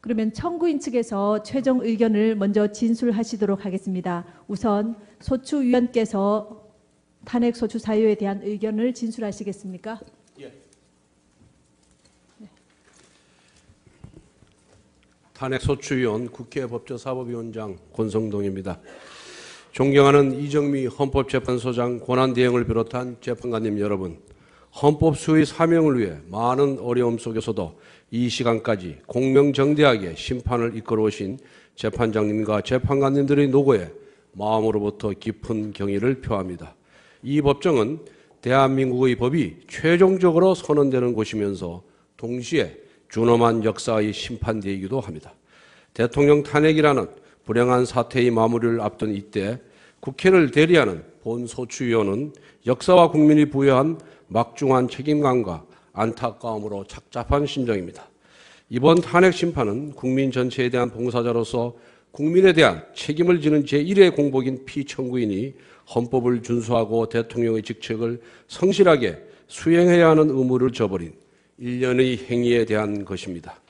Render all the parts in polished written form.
그러면 청구인 측에서 최종 의견을 먼저 진술하시도록 하겠습니다. 우선 소추위원께서 탄핵 소추 사유에 대한 의견을 진술하시겠습니까? 예. 탄핵 소추위원 국회 법제사법위원장 권성동입니다. 존경하는 이정미 헌법재판소장 권한대행을 비롯한 재판관님 여러분, 헌법 수호의 사명을 위해 많은 어려움 속에서도 이 시간까지 공명정대하게 심판을 이끌어오신 재판장님과 재판관님들의 노고에 마음으로부터 깊은 경의를 표합니다. 이 법정은 대한민국의 법이 최종적으로 선언되는 곳이면서 동시에 준엄한 역사의 심판대이기도 합니다. 대통령 탄핵이라는 불행한 사태의 마무리를 앞둔 이때 국회를 대리하는 본소추위원은 역사와 국민이 부여한 막중한 책임감과 안타까움으로 착잡한 심정입니다. 이번 탄핵 심판은 국민 전체에 대한 봉사자로서 국민에 대한 책임을 지는 제1의 공복인 피청구인이 헌법을 준수하고 대통령의 직책을 성실하게 수행해야 하는 의무를 저버린 일련의 행위에 대한 것입니다.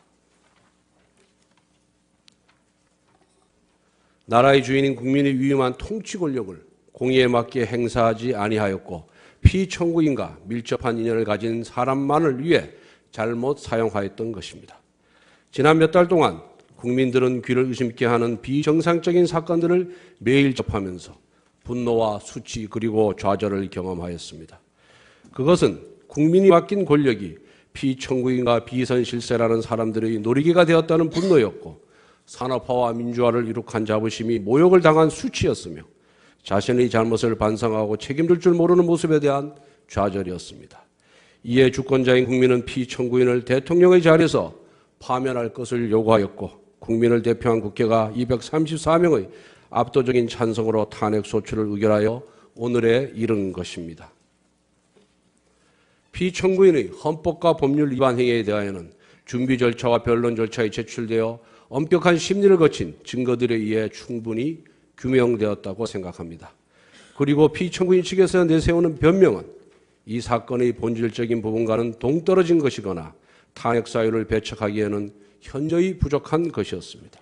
나라의 주인인 국민의 위임한 통치 권력을 공의에 맞게 행사하지 아니하였고 피청구인과 밀접한 인연을 가진 사람만을 위해 잘못 사용하였던 것입니다. 지난 몇 달 동안 국민들은 귀를 의심케 하는 비정상적인 사건들을 매일 접하면서 분노와 수치 그리고 좌절을 경험하였습니다. 그것은 국민이 맡긴 권력이 피청구인과 비선실세라는 사람들의 놀이개가 되었다는 분노였고 산업화와 민주화를 이룩한 자부심이 모욕을 당한 수치였으며 자신의 잘못을 반성하고 책임질 줄 모르는 모습에 대한 좌절이었습니다. 이에 주권자인 국민은 피청구인을 대통령의 자리에서 파면할 것을 요구하였고 국민을 대표한 국회가 234명의 압도적인 찬성으로 탄핵 소추를 의결하여 오늘에 이른 것입니다. 피청구인의 헌법과 법률 위반 행위에 대하여는 준비 절차와 변론 절차에 제출되어 엄격한 심리를 거친 증거들에 의해 충분히 규명되었다고 생각합니다. 그리고 피청구인 측에서 내세우는 변명은 이 사건의 본질적인 부분과는 동떨어진 것이거나 탄핵 사유를 배척하기에는 현저히 부족한 것이었습니다.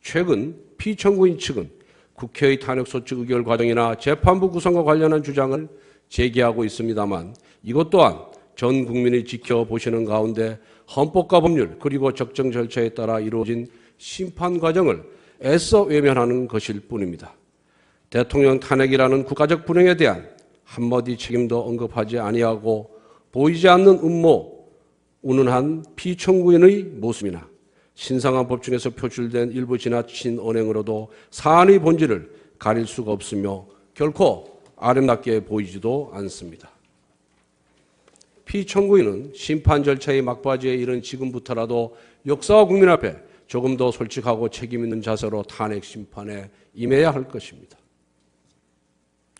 최근 피청구인 측은 국회의 탄핵소추 의결 과정이나 재판부 구성과 관련한 주장을 제기하고 있습니다만 이것 또한 전 국민이 지켜보시는 가운데 헌법과 법률 그리고 적정 절차에 따라 이루어진 심판 과정을 애써 외면하는 것일 뿐입니다. 대통령 탄핵이라는 국가적 불행에 대한 한마디 책임도 언급하지 아니하고 보이지 않는 음모, 운운한 피청구인의 모습이나 신성한 법중에서 표출된 일부 지나친 언행으로도 사안의 본질을 가릴 수가 없으며 결코 아름답게 보이지도 않습니다. 피청구인은 심판 절차의 막바지에 이른 지금부터라도 역사와 국민 앞에 조금 더 솔직하고 책임 있는 자세로 탄핵 심판에 임해야 할 것입니다.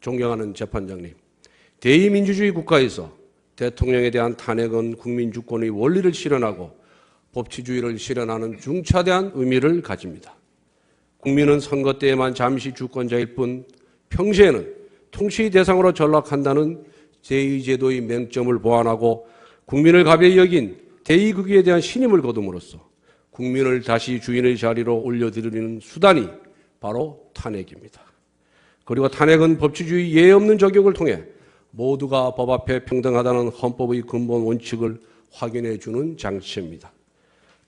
존경하는 재판장님, 대의민주주의 국가에서 대통령에 대한 탄핵은 국민 주권의 원리를 실현하고 법치주의를 실현하는 중차대한 의미를 가집니다. 국민은 선거 때에만 잠시 주권자일 뿐 평시에는 통치 대상으로 전락한다는 제2제도의 맹점을 보완하고 국민을 가벼이 여긴 대의국위에 대한 신임을 거둠으로써 국민을 다시 주인의 자리로 올려드리는 수단이 바로 탄핵입니다. 그리고 탄핵은 법치주의 예외 없는 적용을 통해 모두가 법 앞에 평등하다는 헌법의 근본 원칙을 확인해 주는 장치입니다.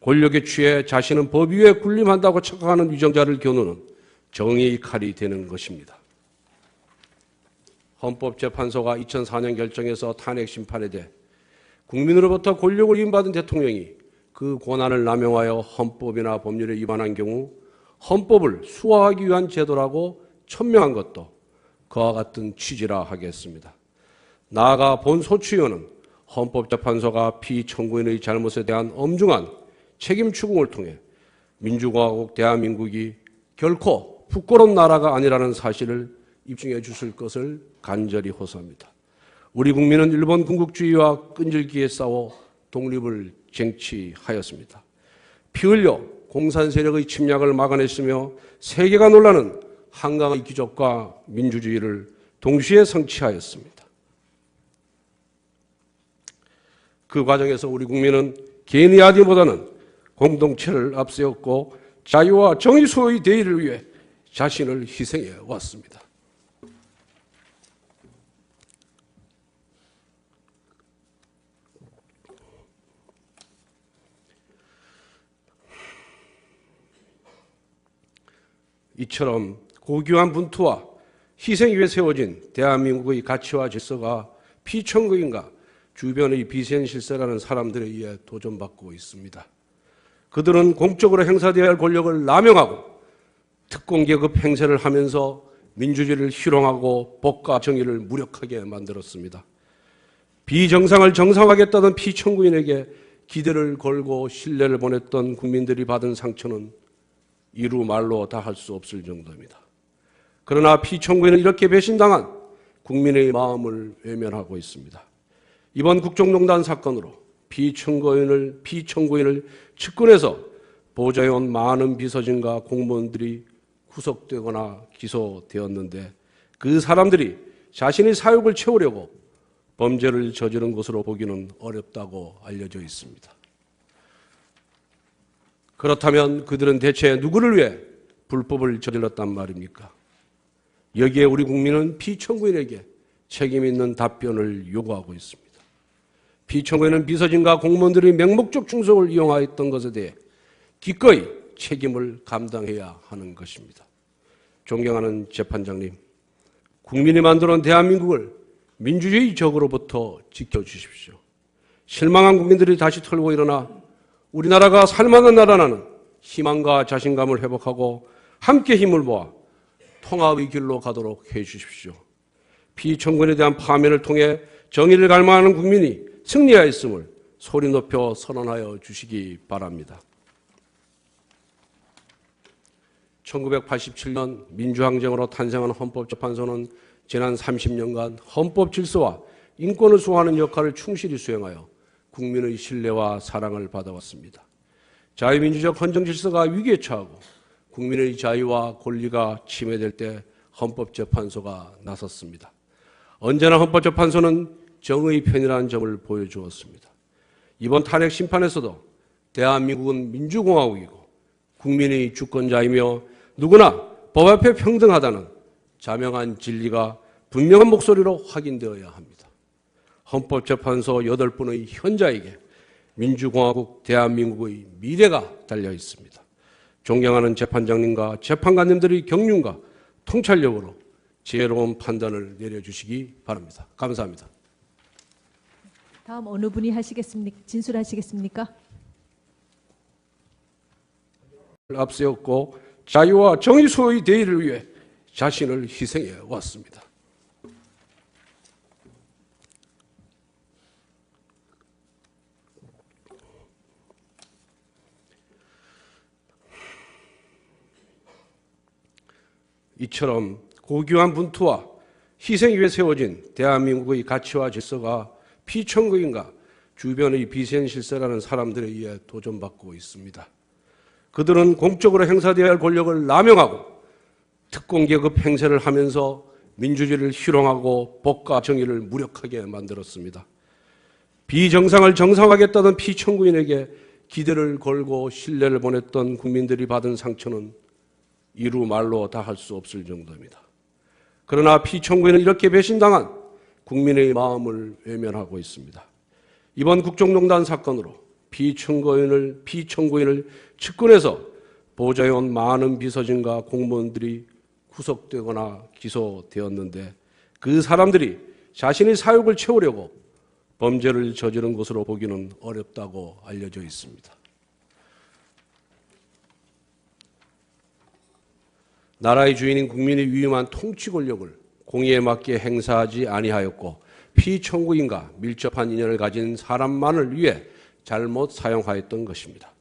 권력에 취해 자신은 법 위에 군림한다고 착각하는 위정자를 겨누는 정의의 칼이 되는 것입니다. 헌법재판소가 2004년 결정해서 탄핵 심판에 대해 국민으로부터 권력을 위임받은 대통령이 그 권한을 남용하여 헌법이나 법률에 위반한 경우 헌법을 수호하기 위한 제도라고 천명한 것도 그와 같은 취지라 하겠습니다. 나아가 본소추위원은 헌법재판소가 피청구인의 잘못에 대한 엄중한 책임 추궁을 통해 민주공화국 대한민국이 결코 부끄러운 나라가 아니라는 사실을 입증해 주실 것을 간절히 호소합니다. 우리 국민은 일본 군국주의와 끈질기게 싸워 독립을 쟁취하였습니다. 피 흘려 공산 세력의 침략을 막아냈으며 세계가 놀라는 한강의 기적과 민주주의를 동시에 성취하였습니다. 그 과정에서 우리 국민은 개인의 아디보다는 공동체를 앞세웠고 자유와 정의 수호의 대의를 위해 자신을 희생해 왔습니다. 이처럼 고귀한 분투와 희생 위에 세워진 대한민국의 가치와 질서가 피청구인과 주변의 비선실세라는 사람들에 의해 도전받고 있습니다. 그들은 공적으로 행사되어야 할 권력을 남용하고 특공계급 행세를 하면서 민주주의를 희롱하고 법과 정의를 무력하게 만들었습니다. 비정상을 정상화하겠다던 피청구인에게 기대를 걸고 신뢰를 보냈던 국민들이 받은 상처는 이루 말로 다 할 수 없을 정도입니다. 그러나 피청구인은 이렇게 배신당한 국민의 마음을 외면하고 있습니다. 이번 국정농단 사건으로 피청구인을 측근해서 보좌해온 많은 비서진과 공무원들이 구속되거나 기소되었는데 그 사람들이 자신의 사욕을 채우려고 범죄를 저지른 것으로 보기는 어렵다고 알려져 있습니다. 그렇다면 그들은 대체 누구를 위해 불법을 저질렀단 말입니까? 여기에 우리 국민은 피청구인에게 책임 있는 답변을 요구하고 있습니다. 피청구인은 비서진과 공무원들의 맹목적 충성을 이용하였던 것에 대해 기꺼이 책임을 감당해야 하는 것입니다. 존경하는 재판장님, 국민이 만들어온 대한민국을 민주주의 적으로부터 지켜주십시오. 실망한 국민들이 다시 털고 일어나 우리나라가 살만한 나라라는 희망과 자신감을 회복하고 함께 힘을 모아 통합의 길로 가도록 해 주십시오. 피청구인에 대한 파면을 통해 정의를 갈망하는 국민이 승리하였음을 소리 높여 선언하여 주시기 바랍니다. 1987년 민주항쟁으로 탄생한 헌법재판소는 지난 30년간 헌법 질서와 인권을 수호하는 역할을 충실히 수행하여 국민의 신뢰와 사랑을 받아왔습니다. 자유민주적 헌정질서가 위기에 처하고 국민의 자유와 권리가 침해될 때 헌법재판소가 나섰습니다. 언제나 헌법재판소는 정의 편이라는 점을 보여주었습니다. 이번 탄핵 심판에서도 대한민국은 민주공화국이고 국민의 주권자이며 누구나 법 앞에 평등하다는 자명한 진리가 분명한 목소리로 확인되어야 합니다. 헌법재판소 8분의 현자에게 민주공화국 대한민국의 미래가 달려 있습니다. 존경하는 재판장님과 재판관님들의 경륜과 통찰력으로 지혜로운 판단을 내려주시기 바랍니다. 감사합니다. 다음 어느 분이 진술하시겠습니까? 앞세웠고 자유와 정의 수호의 대의를 위해 자신을 희생해 왔습니다. 이처럼 고귀한 분투와 희생 위에 세워진 대한민국의 가치와 질서가 피청구인과 주변의 비선실세라는 사람들에 의해 도전받고 있습니다. 그들은 공적으로 행사되어야 할 권력을 남용하고 특공계급 행세를 하면서 민주주의를 희롱하고 법과 정의를 무력하게 만들었습니다. 비정상을 정상화하겠다던 피청구인에게 기대를 걸고 신뢰를 보냈던 국민들이 받은 상처는 이루 말로 다 할 수 없을 정도입니다. 그러나 피청구인은 이렇게 배신당한 국민의 마음을 외면하고 있습니다. 이번 국정농단 사건으로 피청구인을 측근해서 보좌해온 많은 비서진과 공무원들이 구속되거나 기소되었는데 그 사람들이 자신의 사욕을 채우려고 범죄를 저지른 것으로 보기는 어렵다고 알려져 있습니다. 나라의 주인인 국민의 위임한 통치 권력을 공의에 맞게 행사하지 아니하였고 피청구인과 밀접한 인연을 가진 사람만을 위해 잘못 사용하였던 것입니다.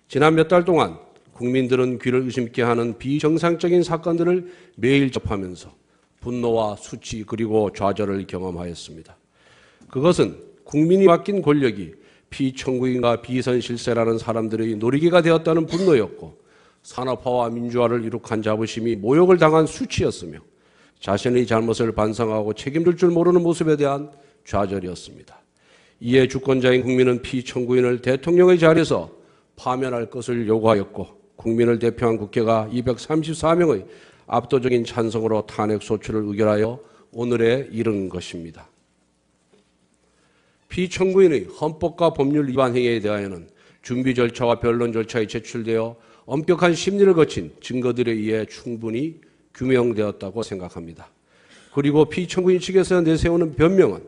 지난 몇 달 동안 국민들은 귀를 의심케 하는 비정상적인 사건들을 매일 접하면서 분노와 수치 그리고 좌절을 경험하였습니다. 그것은 국민이 맡긴 권력이 피청구인과 비선실세라는 사람들의 놀이기가 되었다는 분노였고 산업화와 민주화를 이룩한 자부심이 모욕을 당한 수치였으며 자신의 잘못을 반성하고 책임질 줄 모르는 모습에 대한 좌절이었습니다. 이에 주권자인 국민은 피청구인을 대통령의 자리에서 파면할 것을 요구하였고 국민을 대표한 국회가 234명의 압도적인 찬성으로 탄핵 소추를 의결하여 오늘에 이른 것입니다. 피청구인의 헌법과 법률 위반 행위에 대하여는 준비 절차와 변론 절차에 제출되어 엄격한 심리를 거친 증거들에 의해 충분히 규명되었다고 생각합니다. 그리고 피청구인 측에서 내세우는 변명은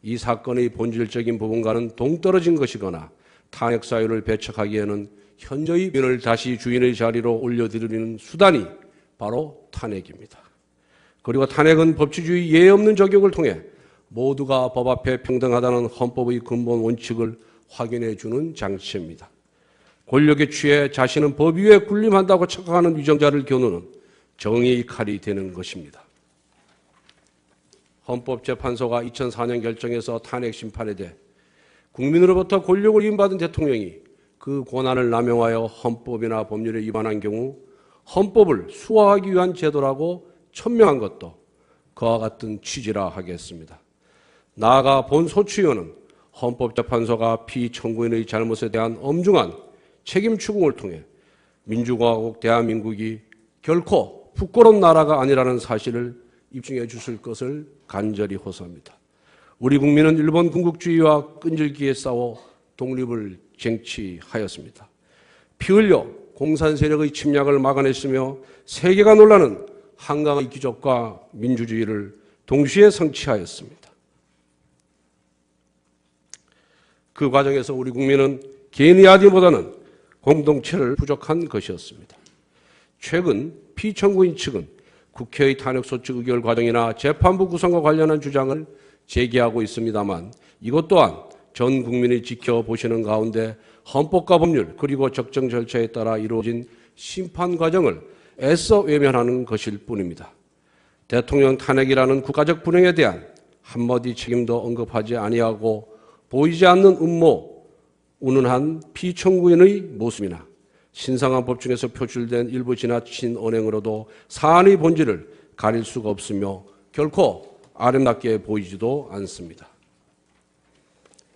이 사건의 본질적인 부분과는 동떨어진 것이거나 탄핵 사유를 배척하기에는 현저히 민을 다시 주인의 자리로 올려드리는 수단이 바로 탄핵입니다. 그리고 탄핵은 법치주의 예외 없는 적용을 통해 모두가 법 앞에 평등하다는 헌법의 근본 원칙을 확인해 주는 장치입니다. 권력에 취해 자신은 법 위에 군림한다고 착각하는 위정자를 겨누는 정의의 칼이 되는 것입니다. 헌법재판소가 2004년 결정해서 탄핵 심판에 대해 국민으로부터 권력을 위임받은 대통령이 그 권한을 남용하여 헌법이나 법률에 위반한 경우 헌법을 수호하기 위한 제도라고 천명한 것도 그와 같은 취지라 하겠습니다. 나아가 본 소추위원은 헌법재판소가 피청구인의 잘못에 대한 엄중한 책임 추궁을 통해 민주공화국 대한민국이 결코 부끄러운 나라가 아니라는 사실을 입증해 주실 것을 간절히 호소합니다. 우리 국민은 일본 군국주의와 끈질기게 싸워 독립을 쟁취하였습니다. 피 흘려 공산 세력의 침략을 막아냈으며 세계가 놀라는 한강의 기적과 민주주의를 동시에 성취하였습니다. 그 과정에서 우리 국민은 개인의 아디보다는 공동체를 부족한 것이었습니다. 최근 피청구인 측은 국회의 탄핵소추 의결 과정이나 재판부 구성과 관련한 주장을 제기하고 있습니다만 이것 또한 전 국민이 지켜보시는 가운데 헌법과 법률 그리고 적정 절차에 따라 이루어진 심판 과정을 애써 외면하는 것일 뿐입니다. 대통령 탄핵이라는 국가적 불행에 대한 한마디 책임도 언급하지 아니하고 보이지 않는 음모, 운운한 피청구인의 모습이나 신성한 법중에서 표출된 일부 지나친 언행으로도 사안의 본질을 가릴 수가 없으며 결코 아름답게 보이지도 않습니다.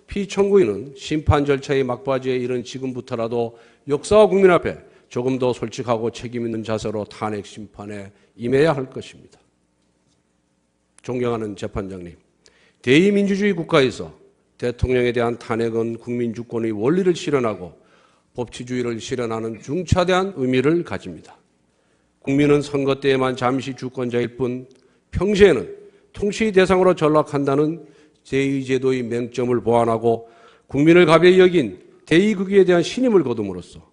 피청구인은 심판 절차의 막바지에 이른 지금부터라도 역사와 국민 앞에 조금 더 솔직하고 책임 있는 자세로 탄핵 심판에 임해야 할 것입니다. 존경하는 재판장님, 대의민주주의 국가에서 대통령에 대한 탄핵은 국민 주권의 원리를 실현하고 법치주의를 실현하는 중차대한 의미를 가집니다. 국민은 선거 때에만 잠시 주권자일 뿐 평시에는 통치 대상으로 전락한다는 제2제도의 맹점을 보완하고 국민을 가벼이 여긴 대의국위에 대한 신임을 거둠으로써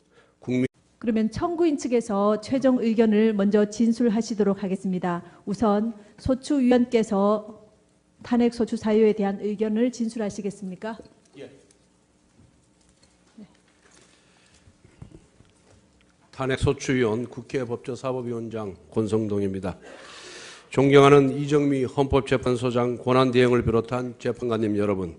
그러면 청구인 측에서 최종 의견을 먼저 진술하시도록 하겠습니다. 우선 소추위원께서 탄핵 소추 사유에 대한 의견을 진술하시겠습니까? 예. 탄핵 소추위원 국회 법제사법위원장 권성동입니다. 존경하는 이정미 헌법재판소장 권한대행을 비롯한 재판관님 여러분,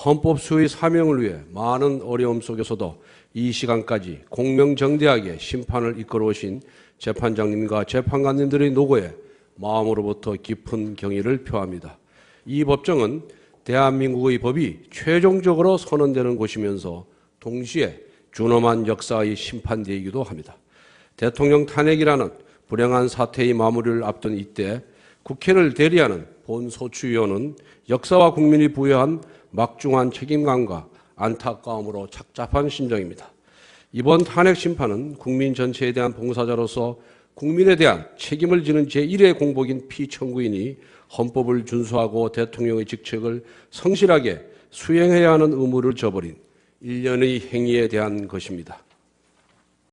헌법 수의 사명을 위해 많은 어려움 속에서도 이 시간까지 공명정대하게 심판을 이끌어오신 재판장님과 재판관님들의 노고에 마음으로부터 깊은 경의를 표합니다. 이 법정은 대한민국의 법이 최종적으로 선언되는 곳이면서 동시에 준엄한 역사의 심판대이기도 합니다. 대통령 탄핵이라는 불행한 사태의 마무리를 앞둔 이때 국회를 대리하는 본소추위원은 역사와 국민이 부여한 막중한 책임감과 안타까움으로 착잡한 심정입니다. 이번 탄핵 심판은 국민 전체에 대한 봉사자로서 국민에 대한 책임을 지는 제1의 공복인 피청구인이 헌법을 준수하고 대통령의 직책을 성실하게 수행해야 하는 의무를 저버린 일련의 행위에 대한 것입니다.